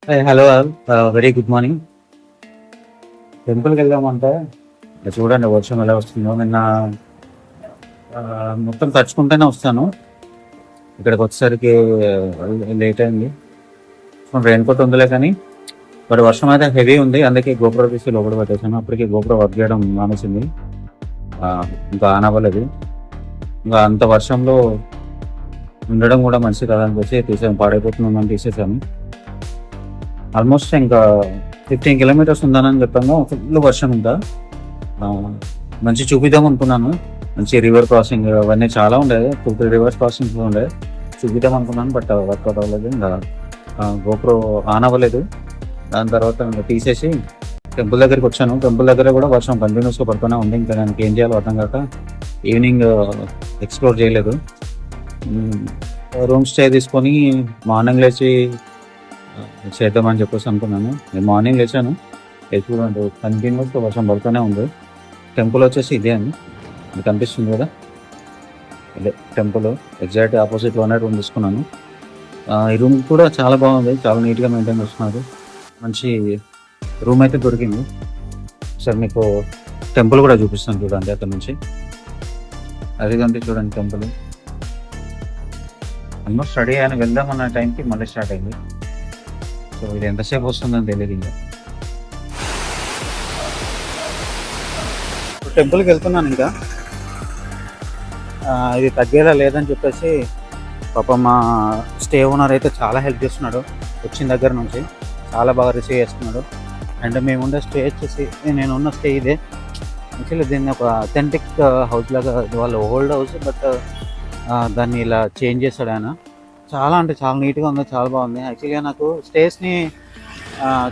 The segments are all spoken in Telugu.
Hello very good morning. టెంపుల్కి వెళ్దామంటే చూడండి వర్షం ఎలా వస్తుందో. నిన్న మొత్తం తడుచుకుంటూనే వస్తాను. ఇక్కడికి వచ్చేసరికి లేట్ అయింది. రెయిన్ కోట్ ఉందిలే కానీ బట్ వర్షం అయితే హెవీ ఉంది. అందుకే గోప్రో తీసి లోపల పెట్టేసాను. అప్పటికి గోప్రో వర్క్ చేయడం మానేసింది. ఆ, ఇంకా ఆన్ అవ్వలేదు. ఇంకా అంత వర్షంలో ఉండడం కూడా మంచిది కదా అని వచ్చి తీసాను. పాడైపోతుందని తీసేసాను. ఆల్మోస్ట్ ఇంకా 15 కిలోమీటర్స్ ఉందని చెప్పాను. ఫుల్ వర్షం ఉందా. ఆ, మంచి చూపిద్దాం అనుకున్నాను. మంచి రివర్ క్రాసింగ్ అవన్నీ చాలా ఉండేది. 2-3 రివర్స్ క్రాసింగ్స్ ఉండే చూపిద్దాం అనుకున్నాను. బట్ వర్కౌట్ అవ్వలేదు. ఇంకా గోప్రో ఆన్ అవ్వలేదు. దాని తర్వాత ఇంకా తీసేసి టెంపుల్ దగ్గరికి వచ్చాను. టెంపుల్ దగ్గర కూడా వర్షం కంటిన్యూస్గా పడుతూనే ఉంది. ఇంకా దానికి ఏం చేయాలో అర్థం కాక ఈవినింగ్ ఎక్స్ప్లోర్ చేయలేదు. రూమ్ స్టే తీసుకొని మార్నింగ్ లేచి చేద్దామని చెప్పేసి అనుకున్నాను. నేను మార్నింగ్ లేచాను. చూడండి కంటిన్యూస్గా వర్షం పడుతూనే ఉంది. టెంపుల్ వచ్చేసి ఇదే అండి, మీకు కనిపిస్తుంది కదా, ఇదే టెంపుల్. ఎగ్జాక్ట్ ఆపోజిట్లోనే రూమ్ తీసుకున్నాను. ఈ రూమ్ కూడా చాలా బాగుంది. చాలా నీట్గా మెయింటైన్ చేస్తున్నారు. మంచి రూమ్ అయితే దొరికింది. సార్ మీకు టెంపుల్ కూడా చూపిస్తాను చూడండి. అక్కడ నుంచి అదిగంటే చూడండి టెంపుల్. ఆల్మోస్ట్ రెడీ అయిన వెళ్దామన్న టైంకి మళ్ళీ స్టార్ట్ అయింది. సో ఇది ఎంతసేపు వస్తుందని తెలియదు. ఇంకా టెంపుల్కి వెళ్తున్నాను. ఇంకా ఇది తగ్గేలా లేదని చెప్పేసి పాప మా స్టే ఓనర్ అయితే చాలా హెల్ప్ చేస్తున్నాడు. వచ్చిన దగ్గర నుంచి చాలా బాగా రిసీవ్ చేస్తున్నాడు. అండ్ మేము ఉండే స్టే వచ్చేసి, నేను ఉన్న స్టే ఇదే. యాక్చువల్లీ దీన్ని ఒక అథెంటిక్ హౌస్ లాగా, వాళ్ళ ఓల్డ్ హౌస్, బట్ దాన్ని ఇలా చేంజ్ చేశాడు ఆయన. చాలా అంటే చాలా నీట్గా ఉంది, చాలా బాగుంది. యాక్చువల్గా నాకు స్టేస్ని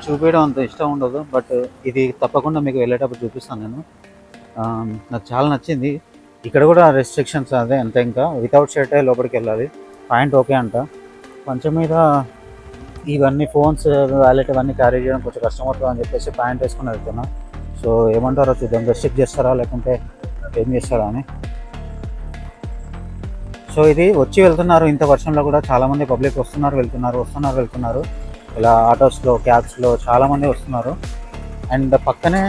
చూపించడం అంత ఇష్టం ఉండదు, బట్ ఇది తప్పకుండా మీకు వెళ్ళేటప్పుడు చూపిస్తాను నేను. నాకు చాలా నచ్చింది. ఇక్కడ కూడా రెస్ట్రిక్షన్స్ అదే అంతే, ఇంకా వితౌట్ షర్టే లోపలికి వెళ్ళాలి. పాయింట్ ఓకే అంట. కొంచెం మీద ఇవన్నీ ఫోన్స్, వ్యాలెట్ ఇవన్నీ క్యారీ చేయడం కొంచెం కష్టం అవుతుంది అని చెప్పేసి పాయింట్ వేసుకుని వెళ్తున్నా. సో ఏమంటారో చూద్దాం, రెస్ట్రిక్ట్ చేస్తారా లేకుంటే ఏం చేస్తారా అని. సో ఇది వచ్చి వెళ్తున్నారు. ఇంత వర్షంలో కూడా చాలామంది పబ్లిక్ వెళ్తున్నారు. ఇలా ఆటోస్లో, క్యాబ్స్లో చాలామంది వస్తున్నారు. అండ్ పక్కనే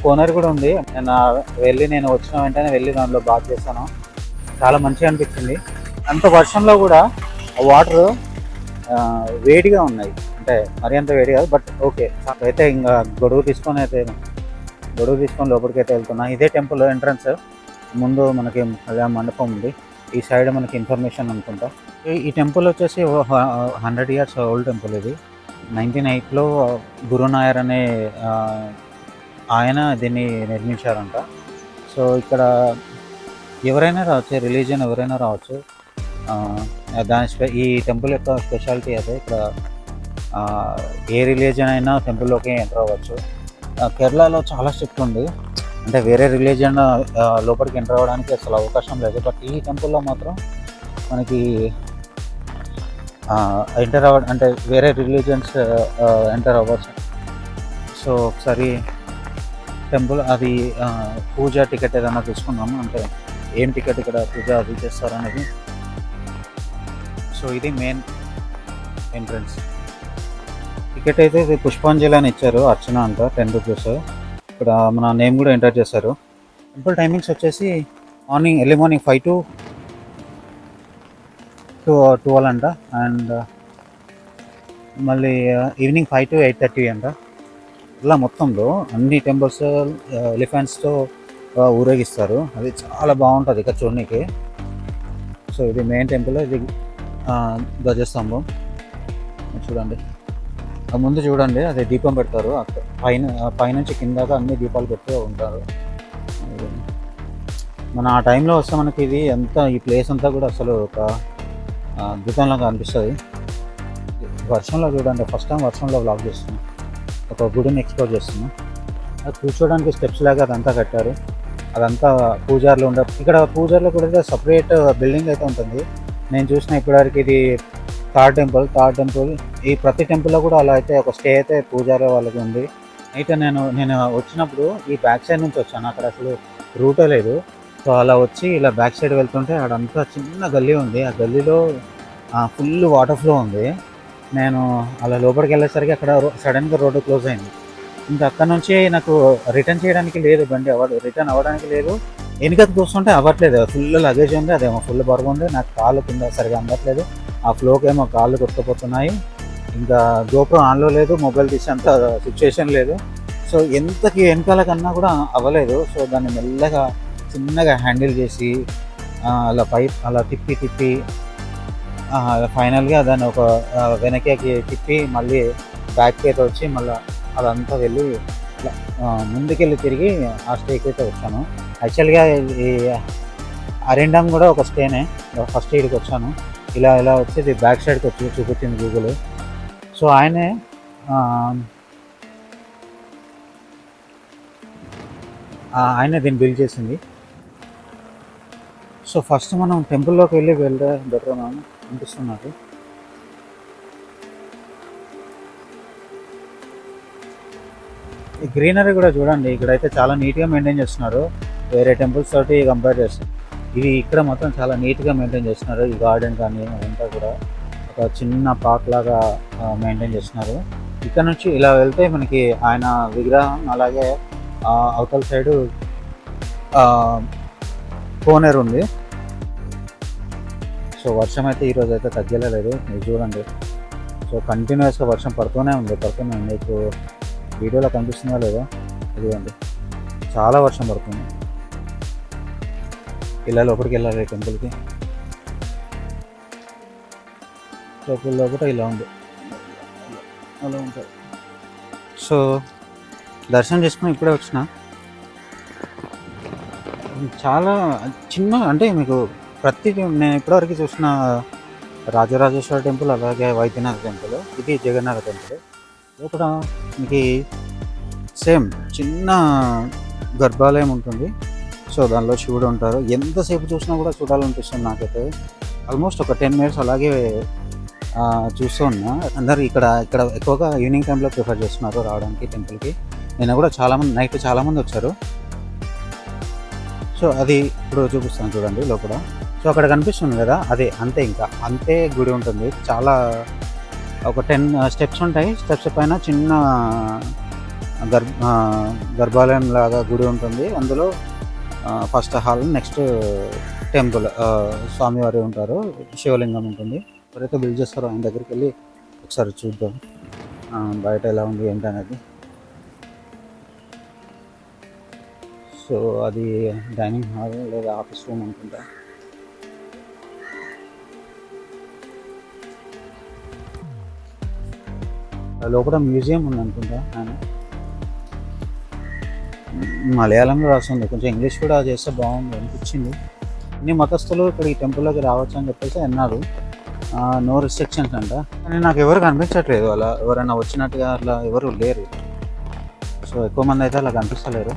కోనర్ కూడా ఉంది. నేను వచ్చిన వెంటనే వెళ్ళి దాంట్లో బాత్ చేశాను. చాలా మంచిగా అనిపించింది. అంత వర్షంలో కూడా వాటర్ వేడిగా ఉన్నాయి. అంటే మరీ అంత వేడి కాదు, బట్ ఓకే. అయితే ఇంకా గొడుగు తీసుకొని లోపలికి అయితే వెళ్తున్నా. ఇదే టెంపుల్ ఎంట్రన్స్. ముందు మనకి కళ్యాణ మండపం ఉంది. ఈ సైడ్ మనకి ఇన్ఫర్మేషన్ అనుకుంటా. ఈ టెంపుల్ వచ్చేసి 100 years ఓల్డ్ టెంపుల్. ఇది 1908లో గురునాయర్ అనే ఆయన దీన్ని నిర్మించారంట. సో ఇక్కడ ఎవరైనా రావచ్చు, రిలీజియన్ ఎవరైనా రావచ్చు. ఈ టెంపుల్ యొక్క స్పెషాలిటీ అదే. ఇక్కడ ఏ రిలీజియన్ అయినా టెంపుల్లోకి ఎంటర్ అవ్వచ్చు. కేరళలో చాలా స్ట్రిక్ట్ ఉంది. అంటే వేరే రిలీజియన్ లోపలికి ఎంటర్ అవ్వడానికి అసలు అవకాశం లేదు. బట్ ఈ టెంపుల్లో మాత్రం మనకి అంటే వేరే రిలీజియన్స్ ఎంటర్ అవ్వచ్చు. సో ఒకసారి టెంపుల్ అది పూజ టికెట్ ఏదైనా తీసుకున్నాము. అంటే ఏం టికెట్ ఇక్కడ పూజ అది చేస్తారనేది. సో ఇది మెయిన్ ఎంట్రన్స్. టికెట్ అయితే ఇది పుష్పాంజలి అని ఇచ్చారు. అర్చన అంట 10 రూపీస్. ఇక్కడ మన నేమ్ కూడా ఎంటర్ చేశారు. టెంపుల్ టైమింగ్స్ వచ్చేసి ఎర్లీ మార్నింగ్ 5 to 12 అంట. అండ్ మళ్ళీ ఈవినింగ్ 5 to 8:30 అంట. ఇలా మొత్తంలో అన్ని టెంపుల్స్ ఎలిఫెంట్స్తో ఊరేగిస్తారు. అది చాలా బాగుంటుంది ఇక్కడ చూడడానికి. సో ఇది మెయిన్ టెంపుల్. ఇది ధ్వజస్తంభం చూడండి. ముందు చూడండి, అది దీపం పెడతారు. పైనుంచి కిందాక అన్ని దీపాలు పెడుతూ ఉంటారు. మన ఆ టైంలో వస్తే మనకి ఇది ఈ ప్లేస్ అంతా కూడా అసలు ఒక అద్భుతంలాగా అనిపిస్తుంది. వర్షంలో చూడండి, ఫస్ట్ టైం వర్షంలో వ్లాగ్ చేస్తున్నాం. ఒక గుడిని ఎక్స్ప్లోర్ చేస్తున్నాం. అది కూర్చోడానికి స్టెప్స్ లాగా అదంతా కట్టారు. అదంతా పూజార్లు ఇక్కడ పూజార్లు కూడా సపరేట్ బిల్డింగ్ అయితే ఉంటుంది. నేను చూసిన ఇప్పటివరకు ఇది థర్డ్ టెంపుల్. ఈ ప్రతి టెంపుల్లో కూడా అలా అయితే ఒక స్టే అయితే పూజారి వాళ్ళకి ఉంది. అయితే నేను వచ్చినప్పుడు ఈ బ్యాక్ సైడ్ నుంచి వచ్చాను. అక్కడ అసలు రూటే లేదు. సో అలా వచ్చి ఇలా బ్యాక్ సైడ్ వెళ్తుంటే అక్కడంతా చిన్న గల్లీ ఉంది. ఆ గల్లీలో ఫుల్ వాటర్ ఫ్లో ఉంది. నేను అలా లోపలికి వెళ్ళేసరికి అక్కడ సడన్గా రోడ్డు క్లోజ్ అయింది. ఇంకా అక్కడ నుంచి నాకు రిటర్న్ చేయడానికి లేదు, బండి రిటర్న్ అవ్వడానికి లేదు. వెనుకకు చూస్తుంటే అవ్వట్లేదు, ఫుల్ లగేజ్ ఉంది, అదేమో ఫుల్ బరువు ఉంది. నాకు కాళ్ళు కింద సరిగా అందట్లేదు, ఆ ఫ్లోకి ఏమో కాళ్ళు కొట్టుకుపోతున్నాయి. ఇంకా గోప్రో ఆన్లో లేదు, మొబైల్ తీసేంత సిచ్యువేషన్ లేదు. సో ఎంతకి వెనకాల కన్నా కూడా అవ్వలేదు. సో దాన్ని మెల్లగా చిన్నగా హ్యాండిల్ చేసి అలా తిప్పి ఫైనల్గా దాన్ని ఒక వెనకకి తిప్పి మళ్ళీ బ్యాక్కి అయితే వచ్చి మళ్ళీ అదంతా వెళ్ళి ముందుకెళ్ళి తిరిగి ఆ స్టేకి అయితే వచ్చాను. యాక్చువల్గా ఈ అరిండమ్ కూడా ఒక స్టేనే. ఫస్ట్ ఇక్కడికి వచ్చాను, ఇలా వచ్చేది బ్యాక్ సైడ్కి వచ్చి చూపించింది గూగుల్. సో ఆయనే దీన్ని బిల్డ్ చేసింది. సో ఫస్ట్ మనం టెంపుల్లోకి వెళ్తే బెటర్ అనిపిస్తుంది నాకు. ఈ గ్రీనరీ కూడా చూడండి, ఇక్కడైతే చాలా నీట్గా మెయింటైన్ చేస్తున్నారు వేరే టెంపుల్స్ తోటి కంపేర్ చేస్తారు. ఇది ఇక్కడ మాత్రం చాలా నీట్గా మెయింటైన్ చేస్తున్నారు. ఈ గార్డెన్ కానీ అదంతా కూడా ఒక చిన్న పార్క్ లాగా మెయింటైన్ చేస్తున్నారు. ఇక్కడ నుంచి ఇలా వెళ్తే మనకి ఆయన విగ్రహం, అలాగే అవతల సైడు కోనేరు ఉంది. సో వర్షం అయితే ఈరోజు అయితే తగ్గలేదు, మీరు చూడండి. సో కంటిన్యూస్గా వర్షం పడుతూనే ఉంది. ఇప్పుడు వీడియోలో కనిపిస్తుందా లేదా, ఇదిగోండి చాలా వర్షం పడుతుంది. ఇలా లోపలికి వెళ్ళాలి టెంపుల్కి. టెంపుల్లో కూడా ఇలా ఉంది, అలా ఉంటుంది. సో దర్శనం చేసుకుని ఇప్పుడే వచ్చిన. చాలా చిన్న, అంటే మీకు నేను ఇప్పటివరకు చూసిన రాజరాజేశ్వర టెంపుల్, అలాగే వైద్యనాథ టెంపుల్, ఇది జగన్నాథ టెంపుల్. లోపల మీకు సేమ్ చిన్న గర్భాలయం ఉంటుంది. సో దానిలో శివుడు ఉంటారు. ఎంతసేపు చూసినా కూడా చూడాలనిపిస్తుంది నాకైతే. ఆల్మోస్ట్ ఒక 10 minutes అలాగే చూస్తూ ఉన్నా. అందరు ఇక్కడ ఎక్కువగా ఈవినింగ్ టైంలో ప్రిఫర్ చేస్తున్నారు రావడానికి టెంపుల్కి. నేను కూడా నైట్ చాలామంది వచ్చారు. సో అది ఇప్పుడు చూపిస్తాను చూడండి లోపల. సో అక్కడ కనిపిస్తుంది కదా, అంతే గుడి ఉంటుంది. చాలా ఒక 10 steps ఉంటాయి. స్టెప్స్ పైన చిన్న గర్భాలయం లాగా గుడి ఉంటుంది. అందులో ఫస్ట్ హాల్, నెక్స్ట్ టెంపుల్, స్వామివారి ఉంటారు, శివలింగం ఉంటుంది. ఎవరైతే బిల్డ్ చేస్తారో ఆయన దగ్గరికి వెళ్ళి ఒకసారి చూద్దాం బయట ఎలా ఉంది ఏంటి అనేది. సో అది డైనింగ్ హాల్ లేదా ఆఫీస్ రూమ్ అనుకుంటా. లోపల మ్యూజియం ఉంది అనుకుంటా. ఆయన మలయాళంలో రాస్తుంది, కొంచెం ఇంగ్లీష్ కూడా చేస్తే బాగుంది అనిపించింది. అన్ని మతస్థులు ఇక్కడ ఈ టెంపుల్లోకి రావచ్చు అని చెప్పేసి అన్నారు. నో రిస్ట్రిక్షన్స్ అంట. కానీ నాకు ఎవరు కనిపించట్లేదు అలా, ఎవరైనా వచ్చినట్టుగా అట్లా ఎవరు లేరు. సో ఎక్కువ మంది అయితే అలా కనిపిస్తలేరు.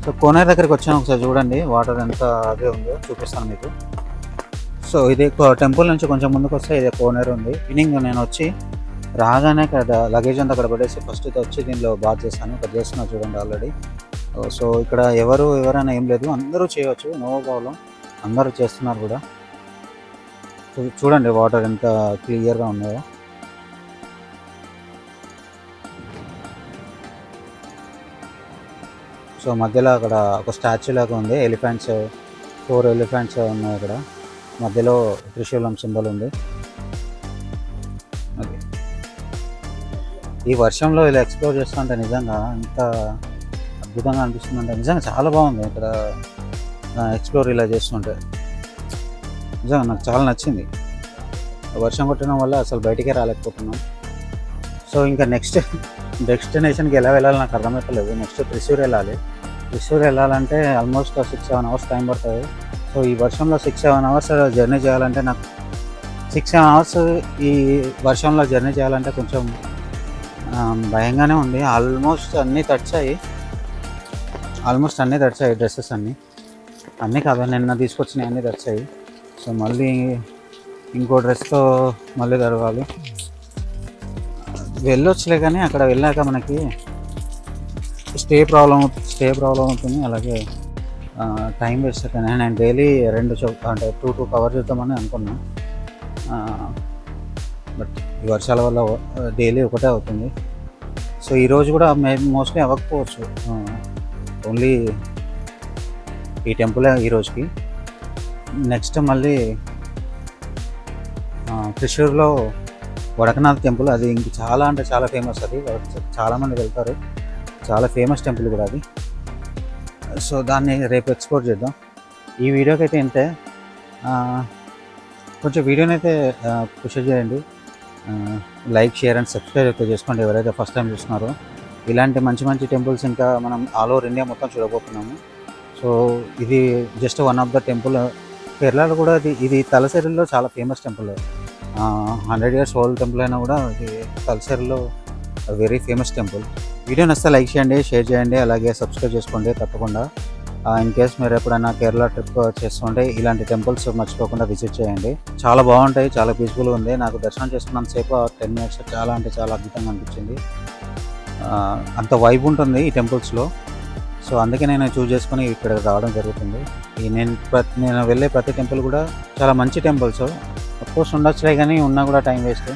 సో కోనేరు దగ్గరికి వచ్చాను, ఒకసారి చూడండి వాటర్ ఎంత అదే ఉందో చూపిస్తాను మీకు. సో ఇది టెంపుల్ నుంచి కొంచెం ముందుకు వస్తే ఇదే కోనేరు ఉంది. ఈవినింగ్ నేను వచ్చి రాగానే ఇక్కడ లగేజ్ అంతా అక్కడ పడేసి ఫస్ట్ అయితే వచ్చి దీనిలో బాత్ చేస్తాను. ఇక్కడ చేస్తున్నా చూడండి ఆల్రెడీ. సో ఇక్కడ ఎవరైనా ఏం లేదు, అందరూ చేయవచ్చు, నో ప్రాబ్లం, అందరూ చేస్తున్నారు కూడా. చూడండి వాటర్ ఎంత క్లియర్గా ఉన్నాయో. సో మధ్యలో అక్కడ ఒక స్టాచ్యూ లాగా ఉంది, ఎలిఫెంట్స్, 4 ఎలిఫెంట్స్ ఉన్నాయి అక్కడ. మధ్యలో త్రిశూలం సింబల్ ఉంది. ఓకే, ఈ వర్షంలో ఇలా ఎక్స్ప్లోర్ చేస్తుంటే నిజంగా ఎంత అద్భుతంగా అనిపిస్తుందంటే, నిజంగా చాలా బాగుంది ఇక్కడ ఎక్స్ప్లోర్ ఇలా చేస్తుంటే. నిజంగా నాకు చాలా నచ్చింది. వర్షం కొట్టడం వల్ల అసలు బయటికే రాలేకపోతున్నాం. సో ఇంకా నెక్స్ట్ డెస్టినేషన్కి ఎలా వెళ్ళాలి నాకు అర్థమవుతలేదు. నెక్స్ట్ త్రిశూర్ వెళ్ళాలంటే ఆల్మోస్ట్ 6-7 hours టైం పడుతుంది. సో ఈ వర్షంలో 6-7 hours జర్నీ చేయాలంటే నాకు 6-7 hours ఈ వర్షంలో జర్నీ చేయాలంటే కొంచెం భయంగానే ఉంది. ఆల్మోస్ట్ అన్నీ తడిచాయి, డ్రెస్సెస్ అన్నీ కాదు, నిన్న తీసుకొచ్చినాయి అన్నీ తడిచాయి. సో మళ్ళీ ఇంకో డ్రెస్తో మళ్ళీ తడవాలి. వెళ్ళొచ్చులే, కానీ అక్కడ వెళ్ళాక మనకి స్టే ప్రాబ్లం అవుతుంది, అలాగే టైం వేస్ట్ అవుతుంది. నేను డైలీ 2 కవర్ చేద్దామని అనుకున్నాను. బట్ ఈ వర్షాల వల్ల డైలీ ఒకటే అవుతుంది. సో ఈరోజు కూడా మోస్ట్లీ అవ్వకపోవచ్చు, ఓన్లీ ఈ టెంపులే ఈరోజుకి. నెక్స్ట్ మళ్ళీ త్రిశూర్లో వడకనాథ్ టెంపుల్, అది ఇంక చాలా అంటే చాలా ఫేమస్. అది చాలామంది వెళ్తారు, చాలా ఫేమస్ టెంపుల్ కూడా అది. సో దాన్ని రేపు ఎక్స్ప్లోర్ చేద్దాం. ఈ వీడియోకి అయితే ఇంతే. కొంచెం వీడియోని అయితే పుష్ చేయండి, లైక్ షేర్ అండ్ సబ్స్క్రైబ్ అయితే చేసుకోండి ఎవరైతే ఫస్ట్ టైం చూస్తున్నారో. ఇలాంటి మంచి మంచి టెంపుల్స్ ఇంకా మనం ఆల్ ఓవర్ ఇండియా మొత్తం చూడబోతున్నాము. సో ఇది just one of the temple. కేరళలో కూడా ఇది తలసేరులో చాలా famous temple. 100 years old temple అయినా కూడా ఇది తలసేరులో వెరీ ఫేమస్ టెంపుల్. వీడియో నచ్చితే లైక్ చేయండి, షేర్ చేయండి, అలాగే సబ్స్క్రైబ్ చేసుకోండి తప్పకుండా. ఇన్ కేస్ మీరు ఎప్పుడైనా కేరళ ట్రిప్ చేస్తుంటే ఇలాంటి టెంపుల్స్ మర్చిపోకుండా విజిట్ చేయండి. చాలా బాగుంటాయి, చాలా పీస్ఫుల్గా ఉంది. నాకు దర్శనం చేసుకున్నంతసేపు 10 minutes చాలా అంటే చాలా అద్భుతంగా అనిపించింది. అంత వైబ్ ఉంటుంది ఈ టెంపుల్స్లో. సో అందుకే నేను చూస్ చేసుకుని ఇక్కడ రావడం జరుగుతుంది. నేను వెళ్ళే ప్రతి టెంపుల్ కూడా చాలా మంచి టెంపుల్స్. అఫ్కోర్స్ ఉండొచ్చులే, కానీ ఉన్నా కూడా టైం వేస్ట్.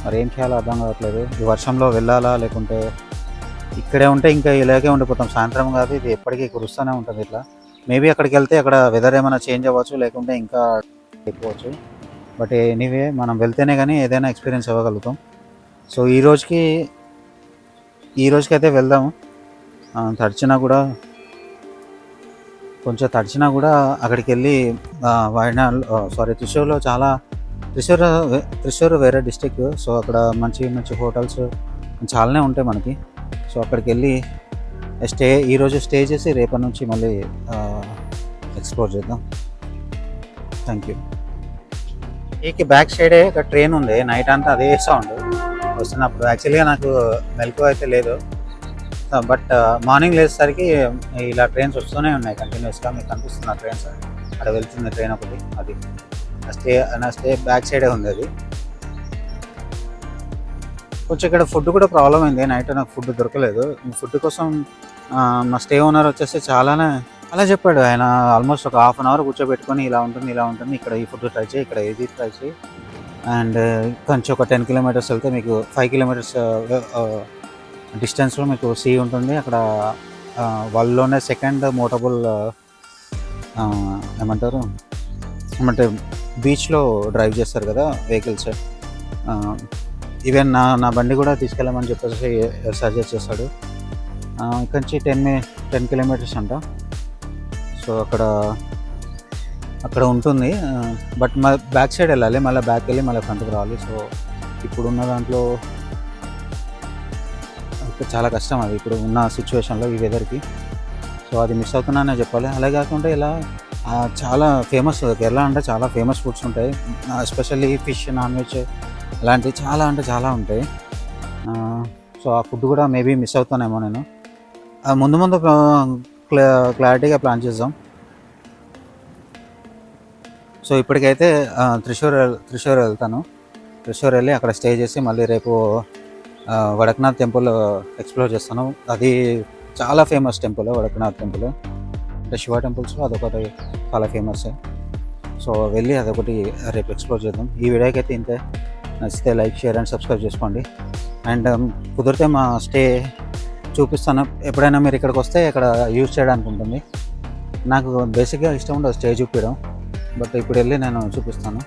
మరి ఏం చేయాలో అర్థం కావట్లేదు. ఈ వర్షంలో వెళ్ళాలా లేకుంటే ఇక్కడే ఉంటే ఇంకా ఇలాగే ఉండిపోతాం. సాయంత్రం కాదు, ఇది ఎప్పటికీ కురుస్తూనే ఉంటుంది ఇట్లా. మేబీ అక్కడికి వెళ్తే అక్కడ వెదర్ ఏమైనా చేంజ్ అవ్వచ్చు, లేకుంటే ఇంకా ఎక్కువచ్చు. బట్ ఎనీవే మనం వెళ్తేనే కానీ ఏదైనా ఎక్స్పీరియన్స్ అవ్వగలుగుతాం. సో ఈ రోజుకి అయితే వెళ్దాము. కొంచెం తడిచినా కూడా అక్కడికి వెళ్ళి త్రిశూర్ వేరే డిస్టిక్. సో అక్కడ మంచి మంచి హోటల్స్ చాలానే ఉంటాయి మనకి. సో అక్కడికి వెళ్ళి ఈరోజు స్టే చేసి రేపటి నుంచి మళ్ళీ ఎక్స్ప్లోర్ చేద్దాం. Thank you. ఈ బ్యాక్ సైడే ఒక ట్రైన్ ఉంది, నైట్ అంతా అదే సౌండ్ వస్తున్నప్పుడు. యాక్చువల్గా నాకు మెలకువ అయితే లేదు, బట్ మార్నింగ్ లేచేసరికి ఇలా ట్రైన్స్ వస్తూనే ఉన్నాయి కంటిన్యూస్గా. మీకు కనిపిస్తున్న ట్రైన్స్, అక్కడ వెళ్తుంది ట్రైన్ ఒకటి. అది నా స్టే బ్యాక్ సైడే ఉంది. అది కొంచెం ఇక్కడ ఫుడ్ కూడా ప్రాబ్లం అయింది. నైట్ నాకు ఫుడ్ దొరకలేదు. ఫుడ్ కోసం మా స్టే ఓనర్ వచ్చేసి అలా చెప్పాడు ఆయన. ఆల్మోస్ట్ ఒక 1/2 hour కూర్చోబెట్టుకొని ఇలా ఉంటుంది, ఇక్కడ ఈ ఫుడ్ ట్రై చేయి, ఇక్కడ ఇది ట్రై చేయి. అండ్ కొంచెం ఒక 10 kilometers వెళ్తే మీకు 5 kilometers డిస్టెన్స్లో మీకు సీ ఉంటుంది. అక్కడ వాళ్ళలోనే సెకండ్ మోటబుల్ ఏమంటే బీచ్లో డ్రైవ్ చేస్తారు కదా వెహికల్స్. ఈవెన్ నా బండి కూడా తీసుకెళ్ళమని చెప్పేసి సజెస్ట్ చేస్తాడు. ఇక్కడ నుంచి 10 kilometers అంట. సో అక్కడ ఉంటుంది. బట్ బ్యాక్ సైడ్ వెళ్ళాలి, మళ్ళీ బ్యాక్ వెళ్ళి మళ్ళీ ఫ్రంట్కి రావాలి. సో ఇప్పుడున్న దాంట్లో చాలా కష్టం అది, ఇప్పుడు ఉన్న సిచ్యువేషన్లో ఈ వెదర్కి. సో అది మిస్ అవుతున్నానే చెప్పాలి. అలా కాకుండా ఇలా చాలా ఫేమస్ కేరళ అంటే చాలా ఫేమస్ ఫుడ్స్ ఉంటాయి. ఎస్పెషల్లీ ఫిష్, నాన్ వెజ్ అలాంటివి చాలా అంటే చాలా ఉంటాయి. సో ఆ ఫుడ్ కూడా మేబీ మిస్ అవుతానేమో నేను. ముందు క్లారిటీగా ప్లాన్ చేద్దాం. సో ఇప్పటికైతే త్రిశూర్ వెళ్తాను. త్రిశూర్ వెళ్ళి అక్కడ స్టే చేసి మళ్ళీ రేపు వడకనాథ్ టెంపుల్ ఎక్స్ప్లోర్ చేస్తాను. అది చాలా ఫేమస్ టెంపుల్ వడకనాథ్ టెంపుల్. అంటే శివ టెంపుల్స్లో అదొకటి చాలా ఫేమస్. సో వెళ్ళి అదొకటి రేపు ఎక్స్ప్లోర్ చేద్దాం. ఈ వీడియోకి అయితే ఇంతే. నచ్చితే లైక్ షేర్ అండ్ సబ్స్క్రైబ్ చేసుకోండి. అండ్ కుదిరితే మా స్టే చూపిస్తాను. ఎప్పుడైనా మీరు ఇక్కడికి వస్తే ఇక్కడ యూజ్ చేయడానికి ఉంటుంది. నాకు బేసిక్గా ఇష్టం ఉండదు స్టే చూపించడం, బట్ ఇప్పుడు వెళ్ళి నేను చూపిస్తాను.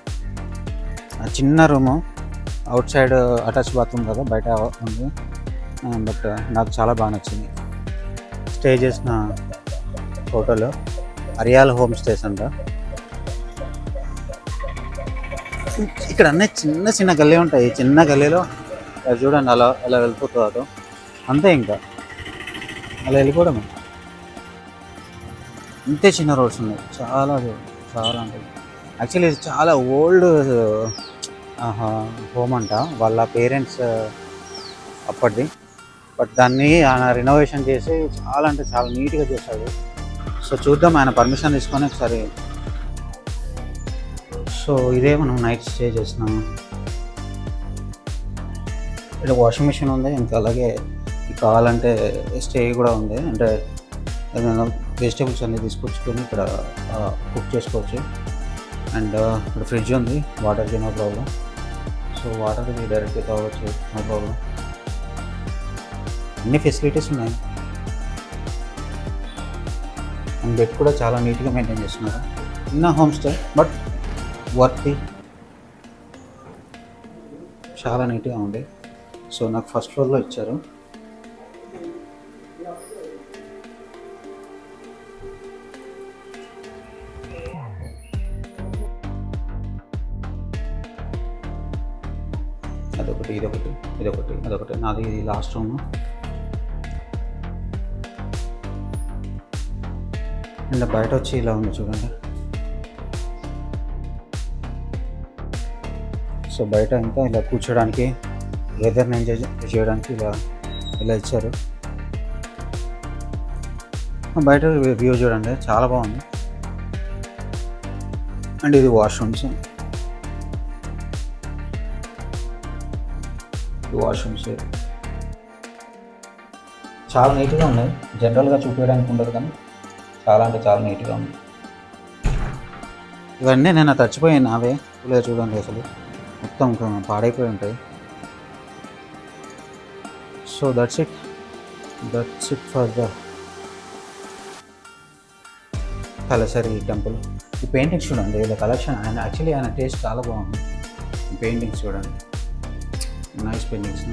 చిన్న room, out side attach bathroom కదా, బయట ఉంది. బట్ నాకు చాలా బాగా నచ్చింది. స్టే చేసిన హోటల్ అరియాల్ హోమ్ స్టేస్ అంట. ఇక్కడ అన్నీ చిన్న చిన్న గల్లీ ఉంటాయి. చిన్న గల్లీలో చూడండి అలా వెళ్ళిపోతారు అంతే. ఇంకా అలా వెళ్ళిపోవడం ఇంతే. చిన్న రోడ్స్ ఉన్నాయి, చాలా ఉంటాయి. యాక్చువల్లీ ఇది చాలా ఓల్డ్ హోమ్ అంట, వాళ్ళ పేరెంట్స్ అప్పటిది. బట్ దాన్ని ఆయన రినోవేషన్ చేసి చాలా అంటే చాలా నీట్గా చేశాడు. సో చూద్దాం, ఆయన పర్మిషన్ తీసుకొని ఒకసారి. సో ఇదే మనం నైట్ స్టే చేసినాము. ఇక్కడ వాషింగ్ మిషన్ ఉంది, ఇంకా అలాగే కావాలంటే స్టే కూడా ఉంది. అంటే ఏదైనా వెజిటేబుల్స్ అన్నీ తీసుకొచ్చుకొని ఇక్కడ కుక్ చేసుకోవచ్చు. అండ్ ఇక్కడ ఫ్రిడ్జ్ ఉంది, వాటర్కి నో ప్రాబ్లం. సో వాటర్కి డైరెక్ట్గా తాగొచ్చు, నో ప్రాబ్లం. అన్ని ఫెసిలిటీస్ ఉన్నాయి. అండ్ బెడ్ కూడా చాలా నీట్గా మెయింటైన్ చేస్తున్నారు. చిన్న హోమ్ స్టే బట్ వర్తి, చాలా నీట్గా ఉంది. సో నాకు ఫస్ట్ ఫ్లోర్లో ఇచ్చారు. అదొకటి, అదొకటి నాది లాస్ట్ రూమ్. అండ్ బయట వచ్చి ఇలా ఉంది చూడండి. సో బయట ఇంకా ఇలా కూర్చోడానికి, వెదర్ని ఎంజాయ్ చేయడానికి ఇలా ఇచ్చారు. బయట వ్యూ చూడండి, చాలా బాగుంది. అండ్ ఇది వాష్రూమ్స్, చాలా నీట్గా ఉన్నాయి. జనరల్గా చూపించడానికి ఉండదు కానీ చాలా అంటే చాలా నీట్గా ఉంది. ఇవన్నీ నేను చచ్చిపోయాను అవే ఇలా చూడండి, అసలు మొత్తం పాడైపోయి ఉంటాయి. So that's it for the తలసరి టెంపుల్. ఈ పెయింటింగ్స్ చూడండి, ఇలా కలెక్షన్. ఆయన టేస్ట్ చాలా బాగుంది. ఈ పెయింటింగ్స్ చూడండి, నైస్ పెయింటింగ్స్.